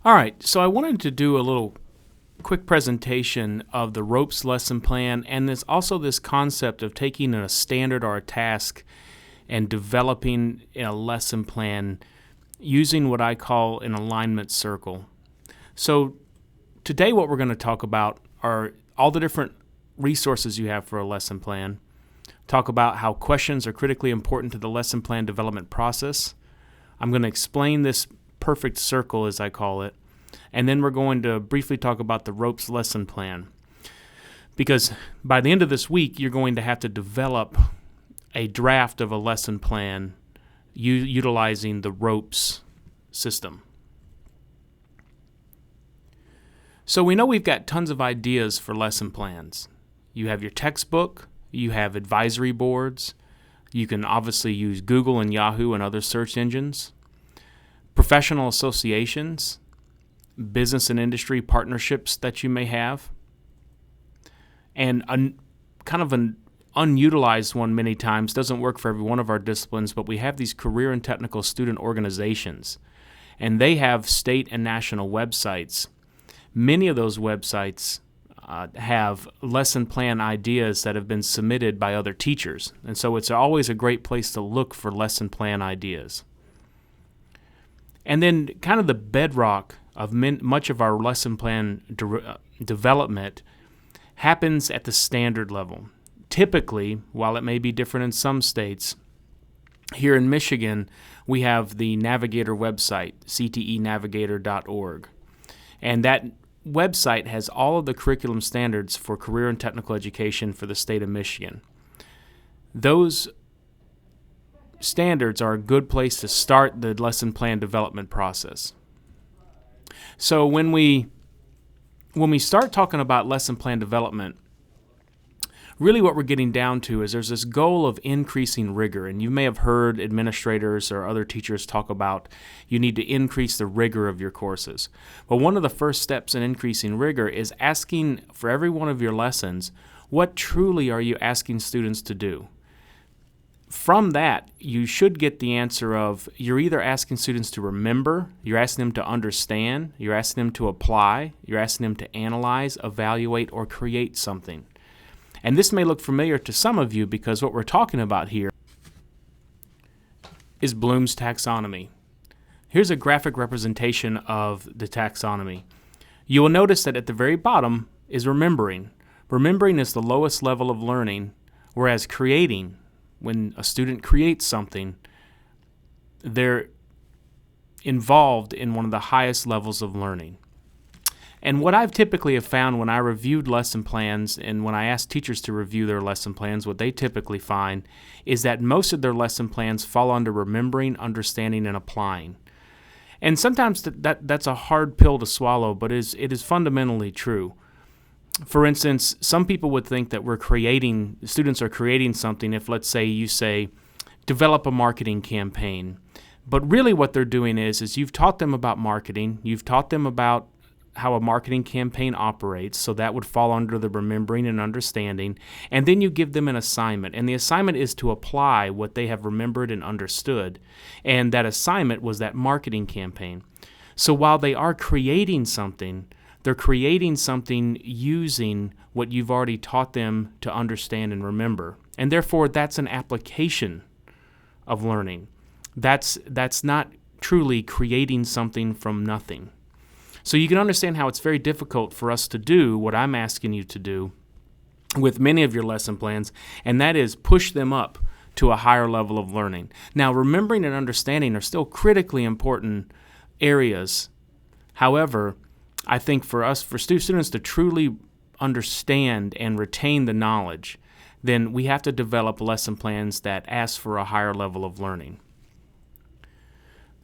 All right, so I wanted to do a little quick presentation of the ropes lesson plan, and there's also this concept of taking a standard or a task and developing a lesson plan using what I call an alignment circle. So today what we're going to talk about are all the different resources you have for a lesson plan, talk about how questions are critically important to the lesson plan development process. I'm going to explain this perfect circle, as I call it, and then we're going to briefly talk about the ropes lesson plan. Because by the end of this week, you're going to have to develop a draft of a lesson plan utilizing the ropes system. So we know we've got tons of ideas for lesson plans. You have your textbook, you have advisory boards, you can obviously use Google and Yahoo and other search engines, professional associations, business and industry partnerships that you may have, and kind of an unutilized one many times, doesn't work for every one of our disciplines, but we have these career and technical student organizations, and they have state and national websites. Many of those websites have lesson plan ideas that have been submitted by other teachers, and so it's always a great place to look for lesson plan ideas. And then kind of the bedrock of much of our lesson plan development happens at the standard level. Typically, while it may be different in some states, here in Michigan, we have the Navigator website, ctenavigator.org. And that website has all of the curriculum standards for career and technical education for the state of Michigan. Those standards are a good place to start the lesson plan development process. So when we start talking about lesson plan development, really what we're getting down to is there's this goal of increasing rigor, and you may have heard administrators or other teachers talk about you need to increase the rigor of your courses. But one of the first steps in increasing rigor is asking for every one of your lessons, what truly are you asking students to do? From that, you should get the answer of you're either asking students to remember, you're asking them to understand, you're asking them to apply, you're asking them to analyze, evaluate, or create something. And this may look familiar to some of you because what we're talking about here is Bloom's taxonomy. Here's a graphic representation of the taxonomy. You will notice that at the very bottom is remembering. Remembering is the lowest level of learning, whereas creating, when a student creates something, they're involved in one of the highest levels of learning. And what I've typically have found when I reviewed lesson plans and when I ask teachers to review their lesson plans, what they typically find is that most of their lesson plans fall under remembering, understanding, and applying. And sometimes that's a hard pill to swallow, but it is fundamentally true. For instance, some people would think that students are creating something if, let's say, you say, develop a marketing campaign. But really what they're doing is you've taught them about marketing, you've taught them about how a marketing campaign operates, so that would fall under the remembering and understanding, and then you give them an assignment, and the assignment is to apply what they have remembered and understood, and that assignment was that marketing campaign. So while they are creating something, they're creating something using what you've already taught them to understand and remember. And therefore, that's an application of learning. That's not truly creating something from nothing. So you can understand how it's very difficult for us to do what I'm asking you to do with many of your lesson plans, and that is push them up to a higher level of learning. Now, remembering and understanding are still critically important areas. However, I think for students to truly understand and retain the knowledge, then we have to develop lesson plans that ask for a higher level of learning.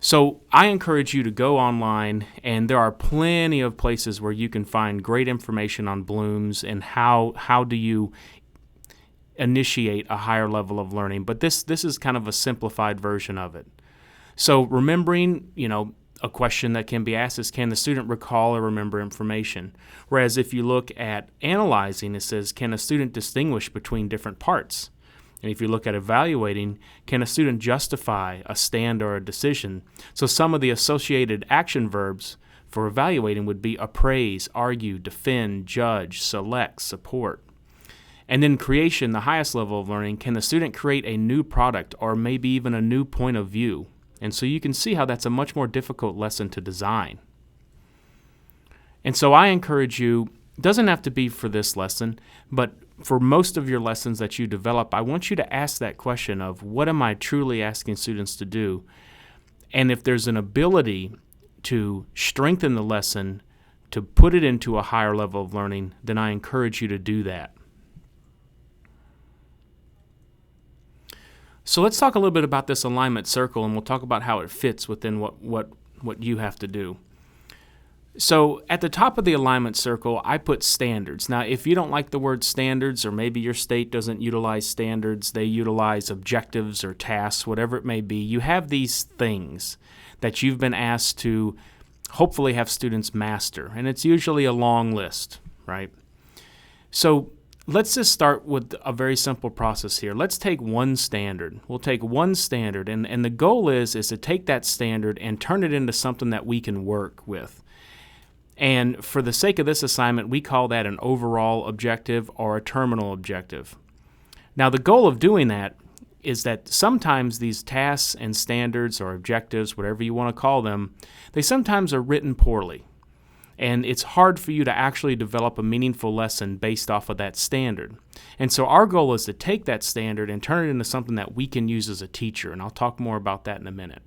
So I encourage you to go online, and there are plenty of places where you can find great information on Bloom's and how do you initiate a higher level of learning. But this is kind of a simplified version of it. So remembering, a question that can be asked is, can the student recall or remember information? Whereas if you look at analyzing, it says, can a student distinguish between different parts? And if you look at evaluating, can a student justify a stand or a decision? So some of the associated action verbs for evaluating would be appraise, argue, defend, judge, select, support. And then creation, the highest level of learning, can the student create a new product or maybe even a new point of view? And so you can see how that's a much more difficult lesson to design. And so I encourage you, it doesn't have to be for this lesson, but for most of your lessons that you develop, I want you to ask that question of what am I truly asking students to do? And if there's an ability to strengthen the lesson, to put it into a higher level of learning, then I encourage you to do that. So let's talk a little bit about this alignment circle, and we'll talk about how it fits within what you have to do. So at the top of the alignment circle, I put standards. Now, if you don't like the word standards, or maybe your state doesn't utilize standards, they utilize objectives or tasks, whatever it may be, you have these things that you've been asked to hopefully have students master, and it's usually a long list, right? So let's just start with a very simple process here. Let's take one standard. We'll take one standard, and the goal is to take that standard and turn it into something that we can work with. And for the sake of this assignment, we call that an overall objective or a terminal objective. Now, the goal of doing that is that sometimes these tasks and standards or objectives, whatever you want to call them, they sometimes are written poorly. And it's hard for you to actually develop a meaningful lesson based off of that standard. And so our goal is to take that standard and turn it into something that we can use as a teacher. And I'll talk more about that in a minute.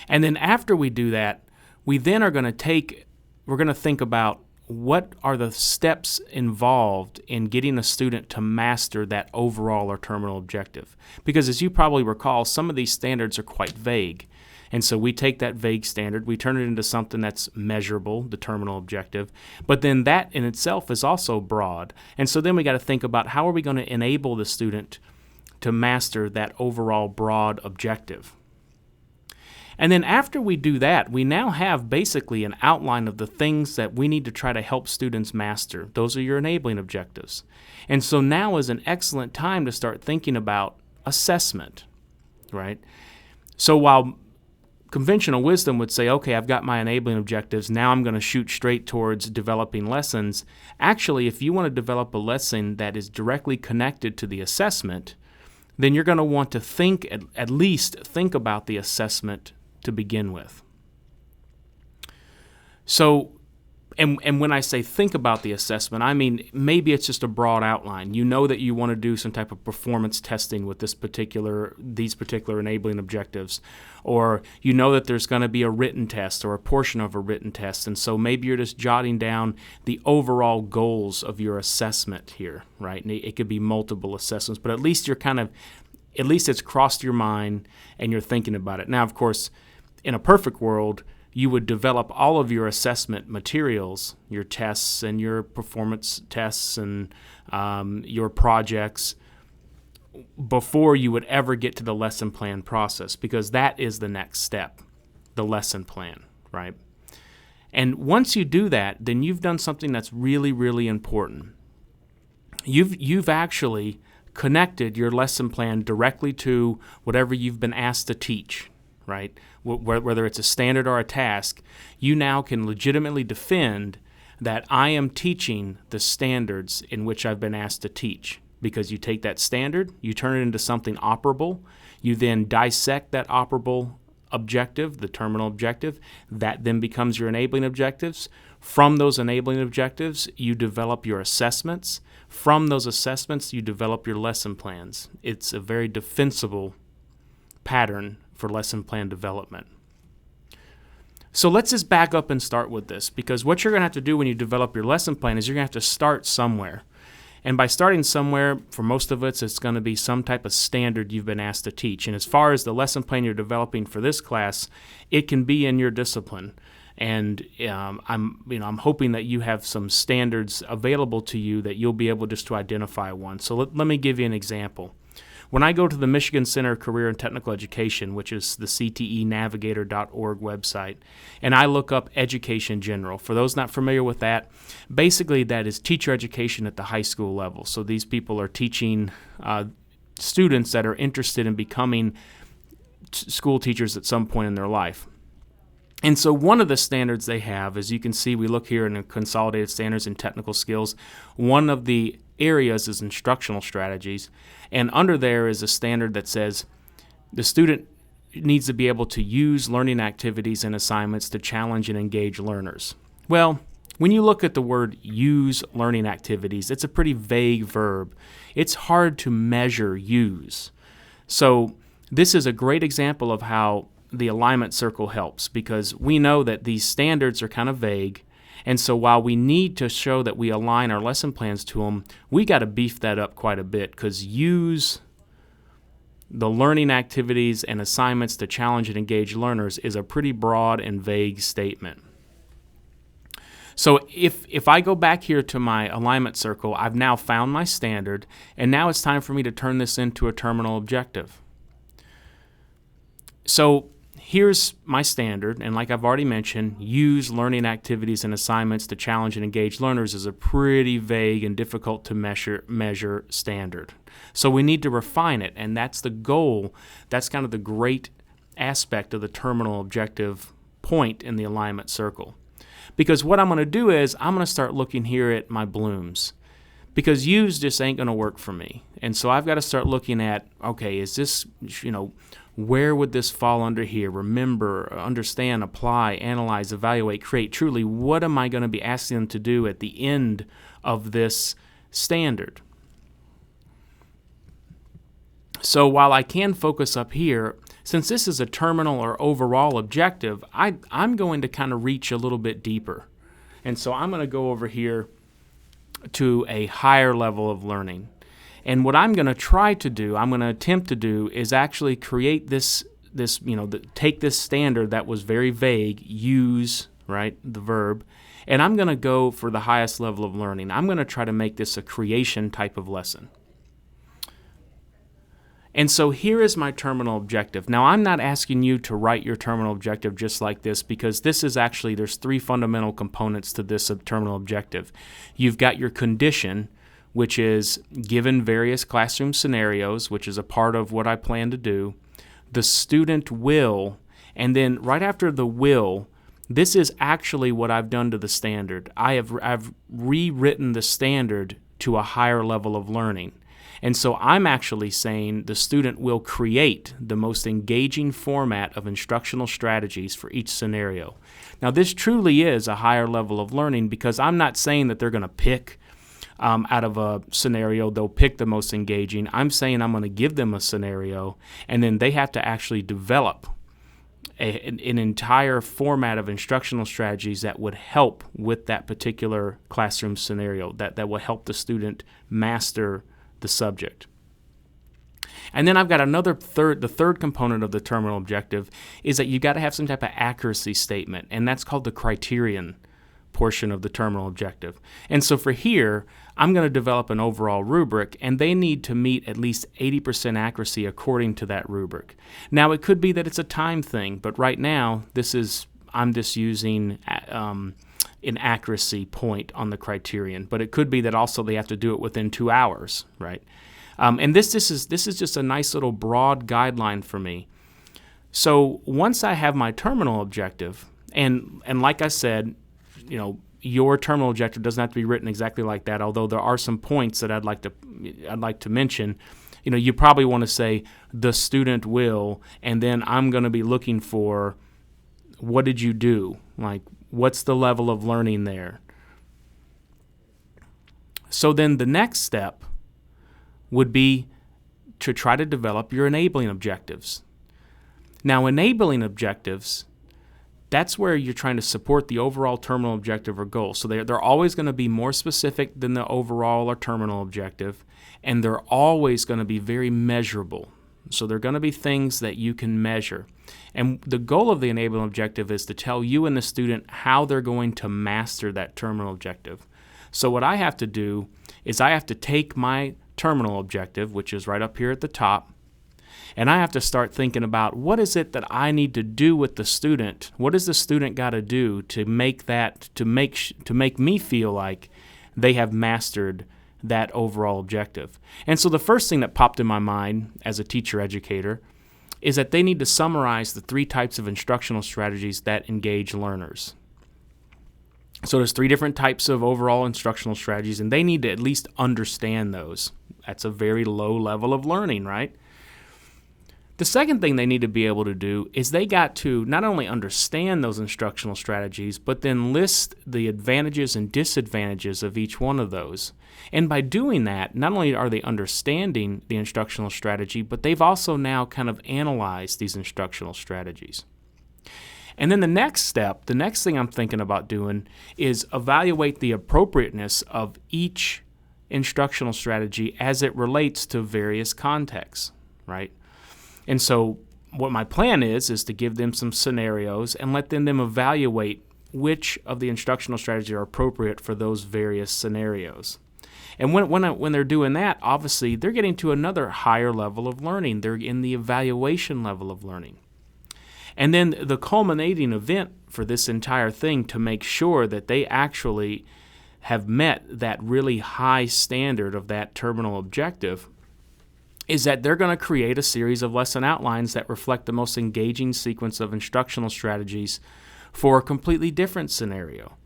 And then after we do that, we then are going to think about what are the steps involved in getting a student to master that overall or terminal objective. Because as you probably recall, some of these standards are quite vague. And so we take that vague standard, we turn it into something that's measurable, the terminal objective, but then that in itself is also broad. And so then we got to think about how are we going to enable the student to master that overall broad objective. And then after we do that, we now have basically an outline of the things that we need to try to help students master. Those are your enabling objectives. And so now is an excellent time to start thinking about assessment, right? So while conventional wisdom would say, okay, I've got my enabling objectives, now I'm going to shoot straight towards developing lessons. Actually, if you want to develop a lesson that is directly connected to the assessment, then you're going to want to at least think about the assessment to begin with. So, and when I say think about the assessment, I mean maybe it's just a broad outline. You know that you want to do some type of performance testing with these particular enabling objectives, or you know that there's going to be a written test or a portion of a written test, and so maybe you're just jotting down the overall goals of your assessment here, right? And it could be multiple assessments, but at least it's crossed your mind and you're thinking about it. Now, of course, in a perfect world, you would develop all of your assessment materials, your tests and your performance tests and your projects, before you would ever get to the lesson plan process, because that is the next step, the lesson plan, right? And once you do that, then you've done something that's really, really important. You've actually connected your lesson plan directly to whatever you've been asked to teach, right? Whether it's a standard or a task, you now can legitimately defend that I am teaching the standards in which I've been asked to teach. Because you take that standard, you turn it into something operable, you then dissect that operable objective, the terminal objective, that then becomes your enabling objectives. From those enabling objectives, you develop your assessments. From those assessments, you develop your lesson plans. It's a very defensible pattern for lesson plan development. So let's just back up and start with this, because what you're going to have to do when you develop your lesson plan is you're going to have to start somewhere. And by starting somewhere, for most of us, it's going to be some type of standard you've been asked to teach. And as far as the lesson plan you're developing for this class, it can be in your discipline. And I'm hoping that you have some standards available to you that you'll be able just to identify one. So let me give you an example. When I go to the Michigan Center of Career and Technical Education, which is the CTEnavigator.org website, and I look up education general, for those not familiar with that, basically that is teacher education at the high school level. So these people are teaching students that are interested in becoming school teachers at some point in their life. And so one of the standards they have, as you can see, we look here in the consolidated standards and technical skills. One of the areas is instructional strategies. And under there is a standard that says the student needs to be able to use learning activities and assignments to challenge and engage learners. Well, when you look at the word use learning activities, it's a pretty vague verb. It's hard to measure use. So this is a great example of how the alignment circle helps, because we know that these standards are kind of vague, and so while we need to show that we align our lesson plans to them, we got to beef that up quite a bit, because use the learning activities and assignments to challenge and engage learners is a pretty broad and vague statement. So if I go back here to my alignment circle, I've now found my standard, and now it's time for me to turn this into a terminal objective. So here's my standard, and like I've already mentioned, use learning activities and assignments to challenge and engage learners is a pretty vague and difficult to measure standard. So we need to refine it, and that's the goal. That's kind of the great aspect of the terminal objective point in the alignment circle. Because what I'm going to do is I'm going to start looking here at my blooms, because use just ain't going to work for me. And so I've got to start looking at, okay, is this, where would this fall under here? Remember, understand, apply, analyze, evaluate, create. Truly, what am I going to be asking them to do at the end of this standard? So while I can focus up here, since this is a terminal or overall objective, I'm going to kind of reach a little bit deeper. And so I'm going to go over here to a higher level of learning. And what I'm going to try to do, I'm going to attempt to do, is actually create take this standard that was very vague, use, right, the verb, and I'm going to go for the highest level of learning. I'm going to try to make this a creation type of lesson. And so here is my terminal objective. Now, I'm not asking you to write your terminal objective just like this, because this is actually, there's three fundamental components to this terminal objective. You've got your condition, which is given various classroom scenarios, which is a part of what I plan to do. The student will, and then right after the will, this is actually what I've done to the standard. I've rewritten the standard to a higher level of learning. And so I'm actually saying the student will create the most engaging format of instructional strategies for each scenario. Now, this truly is a higher level of learning, because I'm not saying that they're going to pick out of a scenario, they'll pick the most engaging. I'm saying I'm going to give them a scenario, and then they have to actually develop an entire format of instructional strategies that would help with that particular classroom scenario, that will help the student master the subject. And then I've got the third component of the terminal objective is that you've got to have some type of accuracy statement, and that's called the criterion portion of the terminal objective. And so for here, I'm going to develop an overall rubric, and they need to meet at least 80% accuracy according to that rubric. Now, it could be that it's a time thing, but right now, I'm just using an accuracy point on the criterion, but it could be that also they have to do it within 2 hours, right? And this is just a nice little broad guideline for me. So once I have my terminal objective, and like I said, your terminal objective doesn't have to be written exactly like that, although there are some points that I'd like to mention. You probably want to say the student will, and then I'm going to be looking for, what did you do? Like, what's the level of learning there? So then the next step would be to try to develop your enabling objectives. Now, enabling objectives, that's where you're trying to support the overall terminal objective or goal. So they're always going to be more specific than the overall or terminal objective, and they're always going to be very measurable. So they're going to be things that you can measure. And the goal of the enabling objective is to tell you and the student how they're going to master that terminal objective. So what I have to do is I have to take my terminal objective, which is right up here at the top, and I have to start thinking about, what is it that I need to do with the student? What does the student got to do to make me feel like they have mastered that overall objective? And so the first thing that popped in my mind as a teacher educator is that they need to summarize the 3 types of instructional strategies that engage learners. So there's 3 different types of overall instructional strategies, and they need to at least understand those. That's a very low level of learning, right? The second thing they need to be able to do is they got to not only understand those instructional strategies, but then list the advantages and disadvantages of each one of those. And by doing that, not only are they understanding the instructional strategy, but they've also now kind of analyzed these instructional strategies. And then the next step, the next thing I'm thinking about doing is evaluate the appropriateness of each instructional strategy as it relates to various contexts, right? And so what my plan is to give them some scenarios and let them evaluate which of the instructional strategies are appropriate for those various scenarios. And when they're doing that, obviously they're getting to another higher level of learning. They're in the evaluation level of learning. And then the culminating event for this entire thing to make sure that they actually have met that really high standard of that terminal objective is that they're going to create a series of lesson outlines that reflect the most engaging sequence of instructional strategies for a completely different scenario.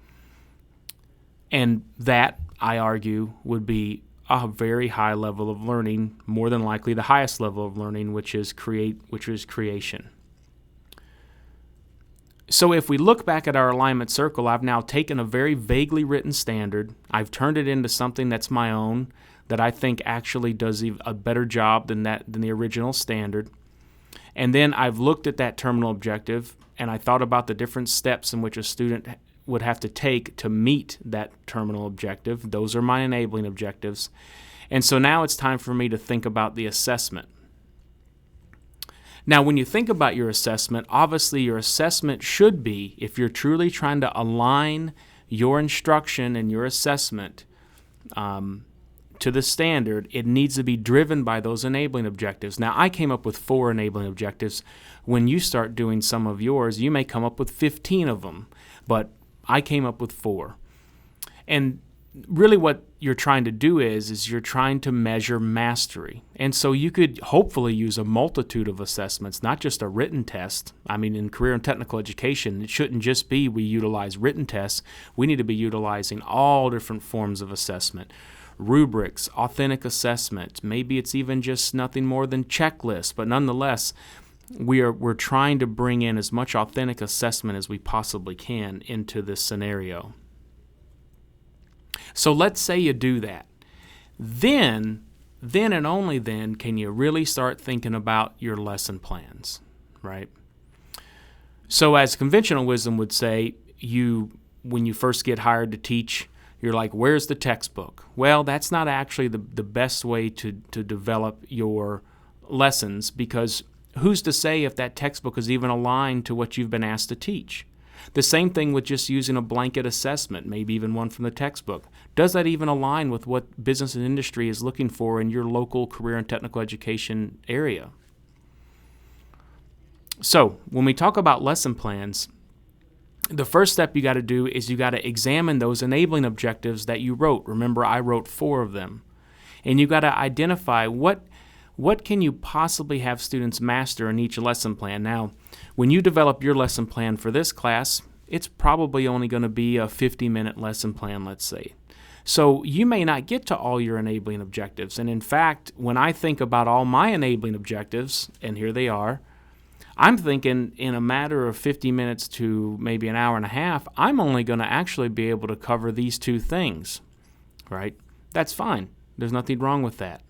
And that, I argue, would be a very high level of learning, more than likely the highest level of learning, which is creation. So if we look back at our alignment circle, I've now taken a very vaguely written standard, I've turned it into something that's my own, that I think actually does a better job than the original standard. And then I've looked at that terminal objective, and I thought about the different steps in which a student would have to take to meet that terminal objective. Those are my enabling objectives. And so now it's time for me to think about the assessment. Now, when you think about your assessment, obviously your assessment should be, if you're truly trying to align your instruction and your assessment to the standard, it needs to be driven by those enabling objectives. Now, I came up with 4 enabling objectives. When you start doing some of yours, you may come up with 15 of them, but I came up with 4. And really what you're trying to do is you're trying to measure mastery. And so you could hopefully use a multitude of assessments, not just a written test. I mean, in career and technical education, it shouldn't just be we utilize written tests. We need to be utilizing all different forms of assessment. Rubrics, authentic assessment, maybe it's even just nothing more than checklists, but nonetheless, we're trying to bring in as much authentic assessment as we possibly can into this scenario. So let's say you do that. Then and only then can you really start thinking about your lesson plans, right? So as conventional wisdom would say, when you first get hired to teach, you're like, where's the textbook? Well, that's not actually the best way to develop your lessons, because who's to say if that textbook is even aligned to what you've been asked to teach? The same thing with just using a blanket assessment, maybe even one from the textbook. Does that even align with what business and industry is looking for in your local career and technical education area? So when we talk about lesson plans, the first step you got to do is you got to examine those enabling objectives that you wrote. Remember, I wrote 4 of them. And you got to identify what can you possibly have students master in each lesson plan. Now, when you develop your lesson plan for this class, it's probably only going to be a 50-minute lesson plan, let's say. So you may not get to all your enabling objectives. And in fact, when I think about all my enabling objectives, and here they are, I'm thinking in a matter of 50 minutes to maybe an hour and a half, I'm only going to actually be able to cover these 2 things, right? That's fine. There's nothing wrong with that.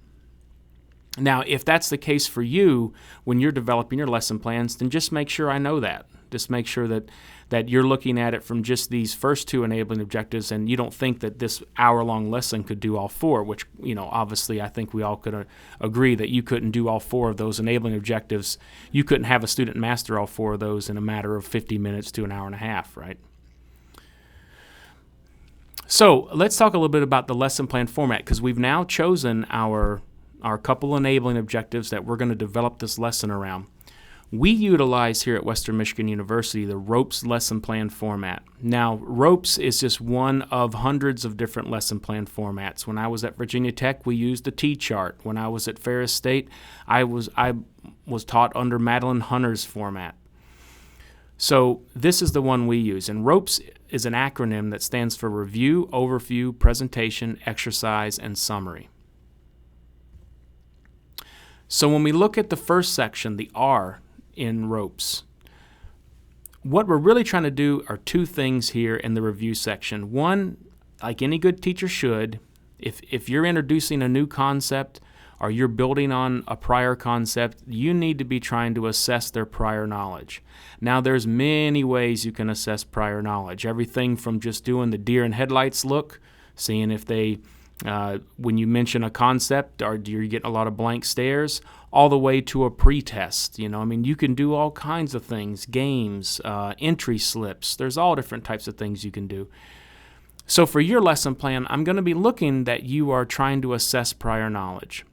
Now, if that's the case for you when you're developing your lesson plans, then just make sure I know that. Just make sure that you're looking at it from just these first 2 enabling objectives, and you don't think that this hour-long lesson could do all 4, which, obviously I think we all could agree that you couldn't do all 4 of those enabling objectives. You couldn't have a student master all 4 of those in a matter of 50 minutes to an hour and a half, right? So let's talk a little bit about the lesson plan format, because we've now chosen our couple enabling objectives that we're going to develop this lesson around. We utilize here at Western Michigan University the ROPES lesson plan format. Now, ROPES is just one of hundreds of different lesson plan formats. When I was at Virginia Tech, we used the T-chart. When I was at Ferris State, I was taught under Madeline Hunter's format. So this is the one we use. And ROPES is an acronym that stands for Review, Overview, Presentation, Exercise, and Summary. So when we look at the first section, the R in ROPES, what we're really trying to do are two things here in the review section. One, like any good teacher should, if you're introducing a new concept or you're building on a prior concept, you need to be trying to assess their prior knowledge. Now, there's many ways you can assess prior knowledge. Everything from just doing the deer in headlights look, seeing if they, when you mention a concept, or do you get a lot of blank stares, all the way to a pretest. I mean, you can do all kinds of things, games, entry slips. There's all different types of things you can do. So for your lesson plan, I'm going to be looking that you are trying to assess prior knowledge.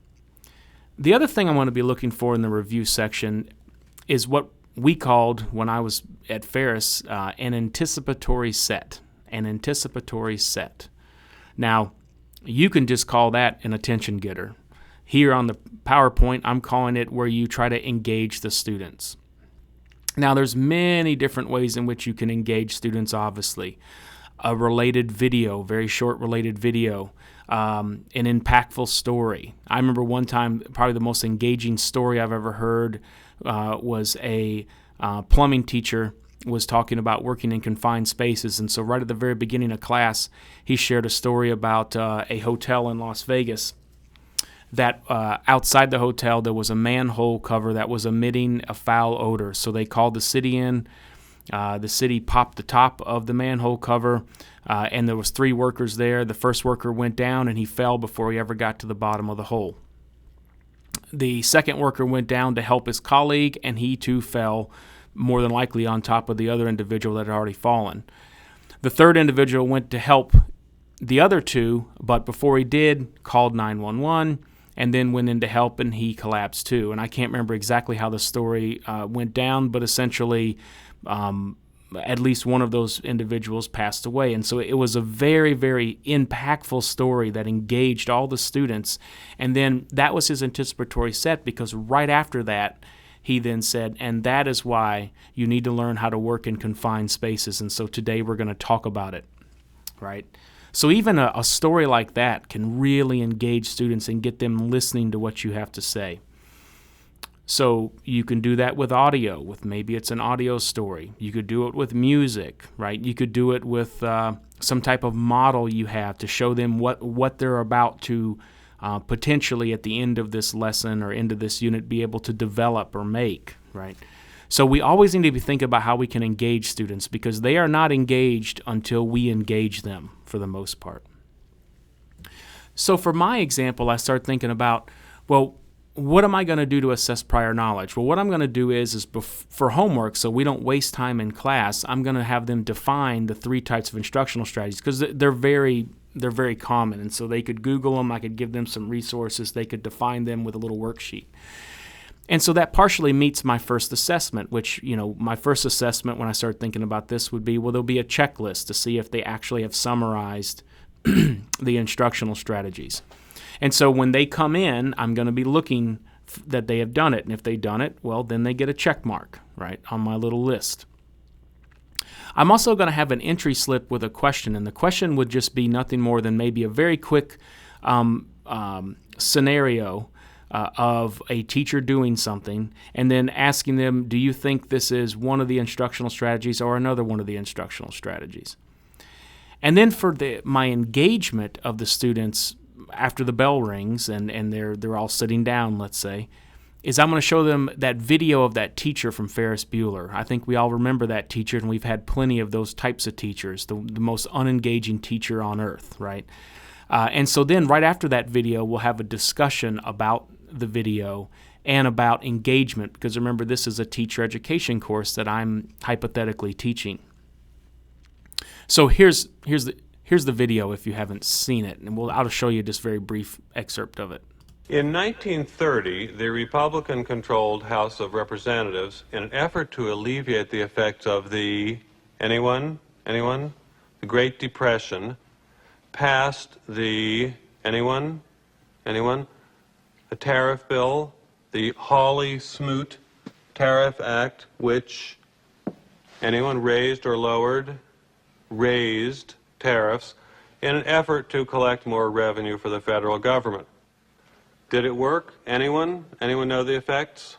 The other thing I want to be looking for in the review section is what we called, when I was at Ferris, an anticipatory set. An anticipatory set. Now, you can just call that an attention getter. Here on the PowerPoint, I'm calling it where you try to engage the students. Now, there's many different ways in which you can engage students, obviously. A related video, very short related video, an impactful story. I remember one time, probably the most engaging story I've ever heard was a plumbing teacher was talking about working in confined spaces. And so right at the very beginning of class, he shared a story about a hotel in Las Vegas that outside the hotel there was a manhole cover that was emitting a foul odor. So they called the city in. The city popped the top of the manhole cover, and there was 3 workers there. The first worker went down, and he fell before he ever got to the bottom of the hole. The second worker went down to help his colleague, and he too fell, more than likely on top of the other individual that had already fallen. The third individual went to help the other 2, but before he did, called 911, and then went in to help, and he collapsed too. And I can't remember exactly how the story went down, but essentially at least one of those individuals passed away. And so it was a very, very impactful story that engaged all the students. And then that was his anticipatory set, because right after that, he then said, and that is why you need to learn how to work in confined spaces. And so today we're going to talk about it, right? So even a story like that can really engage students and get them listening to what you have to say. So you can do that with audio, with maybe it's an audio story. You could do it with music, right? You could do it with some type of model you have to show them what they're about to potentially at the end of this lesson or end of this unit be able to develop or make, right? So we always need to be thinking about how we can engage students, because they are not engaged until we engage them for the most part. So for my example, I start thinking about, well, what am I going to do to assess prior knowledge? Well, what I'm going to do is for homework, so we don't waste time in class, I'm going to have them define the 3 types of instructional strategies, because they're very common. And so they could Google them. I could give them some resources. They could define them with a little worksheet. And so that partially meets my first assessment, which, my first assessment when I started thinking about this would be, well, there'll be a checklist to see if they actually have summarized the instructional strategies. And so when they come in, I'm going to be looking that they have done it. And if they've done it, well, then they get a check mark, right, on my little list. I'm also going to have an entry slip with a question, and the question would just be nothing more than maybe a very quick scenario of a teacher doing something, and then asking them, do you think this is one of the instructional strategies or another one of the instructional strategies? And then for my engagement of the students after the bell rings and they're all sitting down, let's say, is I'm going to show them that video of that teacher from Ferris Bueller. I think we all remember that teacher, and we've had plenty of those types of teachers, the most unengaging teacher on earth, right? And so then right after that video, we'll have a discussion about the video and about engagement, because remember, this is a teacher education course that I'm hypothetically teaching. So here's the video if you haven't seen it, and I'll show you just a very brief excerpt of it. In 1930, the Republican-controlled House of Representatives, in an effort to alleviate the effects of the, anyone? The Great Depression, passed the, anyone? A tariff bill, the Hawley-Smoot Tariff Act, which, anyone, raised or lowered? Raised tariffs in an effort to collect more revenue for the federal government. Did it work? Anyone? Anyone know the effects?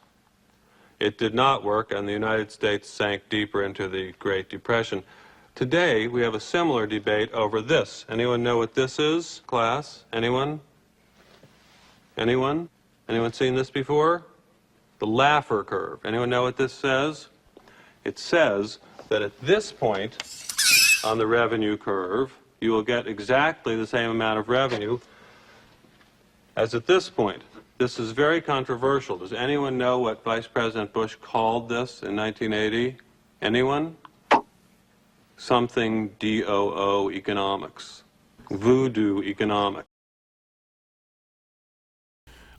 It did not work, and the United States sank deeper into the Great Depression. Today, we have a similar debate over this. Anyone know what this is, class? Anyone? Anyone seen this before? The Laffer curve. Anyone know what this says? It says that at this point on the revenue curve, you will get exactly the same amount of revenue as at this point. This is very controversial. Does anyone know what Vice President Bush called this in 1980? Anyone? Something DOO economics. Voodoo economics.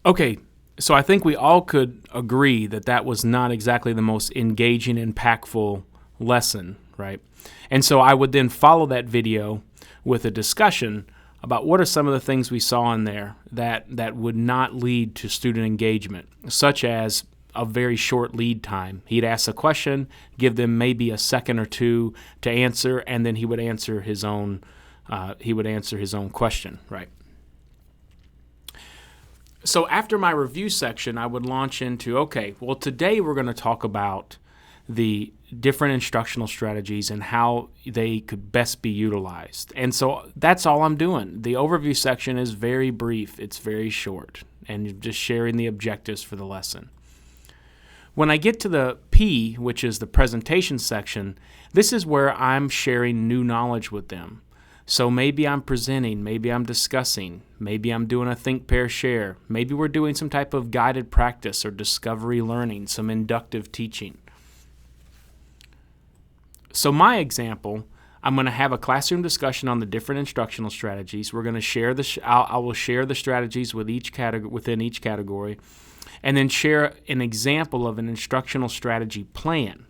Okay, so I think we all could agree that that was not exactly the most engaging, impactful lesson, right? And so I would then follow that video with a discussion about what are some of the things we saw in there that would not lead to student engagement, such as a very short lead time. He'd ask a question, give them maybe a second or two to answer, and then he would answer his own question, right? So after my review section, I would launch into, okay, well, today we're going to talk about the different instructional strategies and how they could best be utilized. And so that's all I'm doing. The overview section is very brief. It's very short, and just sharing the objectives for the lesson. When I get to the P, which is the presentation section, this is where I'm sharing new knowledge with them. So maybe I'm presenting, maybe I'm discussing, maybe I'm doing a think, pair, share, maybe we're doing some type of guided practice or discovery learning, some inductive teaching. So my example, I'm going to have a classroom discussion on the different instructional strategies. We're going to share I will share the strategies with within each category, and then share an example of an instructional strategy plan.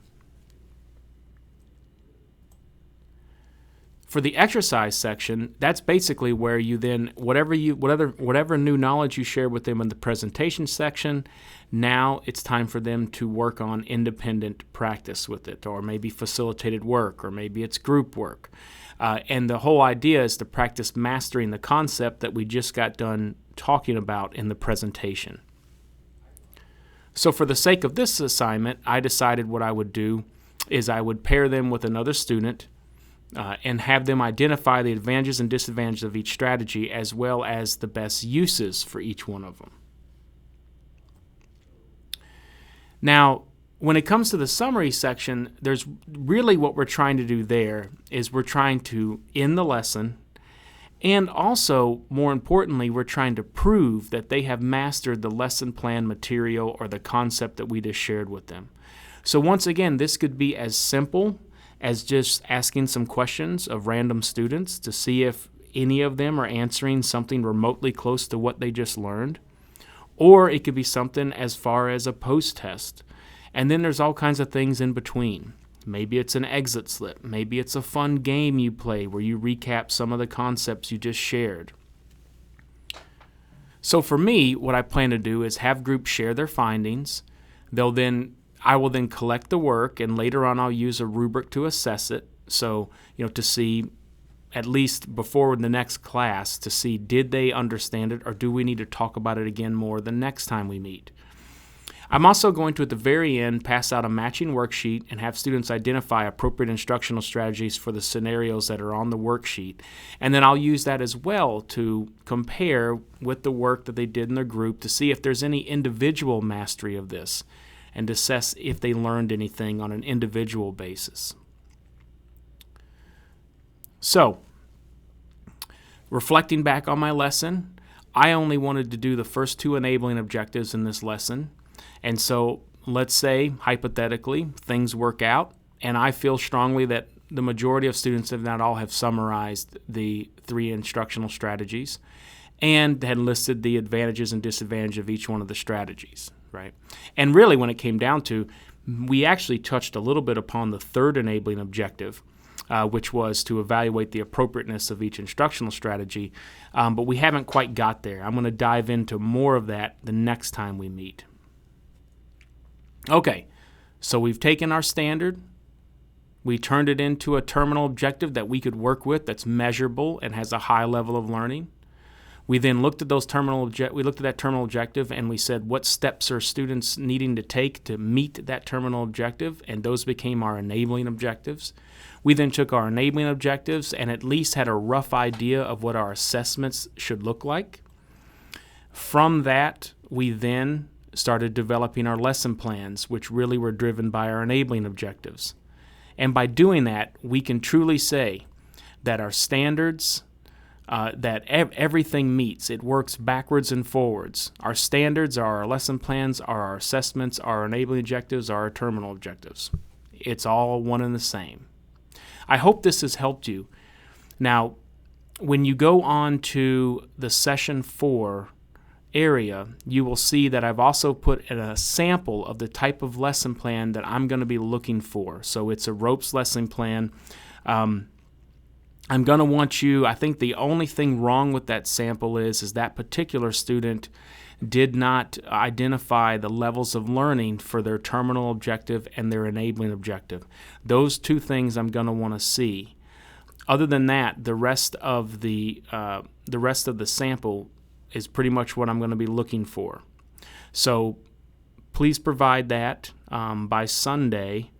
For the exercise section, that's basically where you then, whatever new knowledge you share with them in the presentation section, now it's time for them to work on independent practice with it, or maybe facilitated work, or maybe it's group work. And the whole idea is to practice mastering the concept that we just got done talking about in the presentation. So for the sake of this assignment, I decided what I would do is I would pair them with another student and have them identify the advantages and disadvantages of each strategy, as well as the best uses for each one of them. Now, when it comes to the summary section, there's really what we're trying to do there is we're trying to end the lesson, and also, more importantly, we're trying to prove that they have mastered the lesson plan material or the concept that we just shared with them. So once again, this could be as simple as just asking some questions of random students to see if any of them are answering something remotely close to what they just learned. Or it could be something as far as a post-test. And then there's all kinds of things in between. Maybe it's an exit slip. Maybe it's a fun game you play where you recap some of the concepts you just shared. So for me, what I plan to do is have groups share their findings. I will then collect the work, and later on I'll use a rubric to assess it. So, to see, at least before the next class, to see did they understand it, or do we need to talk about it again more the next time we meet. I'm also going to, at the very end, pass out a matching worksheet and have students identify appropriate instructional strategies for the scenarios that are on the worksheet. And then I'll use that as well to compare with the work that they did in their group to see if there's any individual mastery of this and assess if they learned anything on an individual basis. So, reflecting back on my lesson, I only wanted to do the first two enabling objectives in this lesson. And so let's say, hypothetically, things work out, and I feel strongly that the majority of students, if not all, have summarized the three instructional strategies. and had listed the advantages and disadvantages of each one of the strategies, right? And really, when it came down to, we actually touched a little bit upon the third enabling objective, which was to evaluate the appropriateness of each instructional strategy, but we haven't quite got there. I'm going to dive into more of that the next time we meet. Okay, so we've taken our standard, we turned it into a terminal objective that we could work with that's measurable and has a high level of learning. We then looked at that terminal objective and we said what steps are students needing to take to meet that terminal objective, and those became our enabling objectives. We then took our enabling objectives and at least had a rough idea of what our assessments should look like. From that, we then started developing our lesson plans, which really were driven by our enabling objectives. And by doing that, we can truly say that our standards, everything meets. It works backwards and forwards. Our standards are our lesson plans, are our assessments, our enabling objectives, are our terminal objectives. It's all one and the same. I hope this has helped you. Now, when you go on to the Session 4 area, you will see that I've also put in a sample of the type of lesson plan that I'm going to be looking for. So it's a ropes lesson plan. I'm going to want you, I think the only thing wrong with that sample is that particular student did not identify the levels of learning for their terminal objective and their enabling objective. Those two things I'm going to want to see. Other than that, the rest of the sample is pretty much what I'm going to be looking for. So please provide that by Sunday,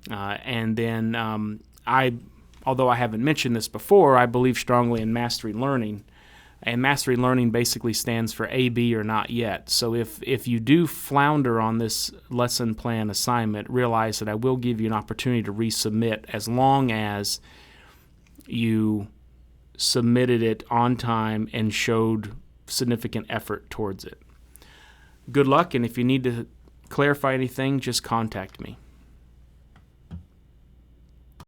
and then although I haven't mentioned this before, I believe strongly in mastery learning. And mastery learning basically stands for A, B, or not yet. So if you do flounder on this lesson plan assignment, realize that I will give you an opportunity to resubmit as long as you submitted it on time and showed significant effort towards it. Good luck, and if you need to clarify anything, just contact me.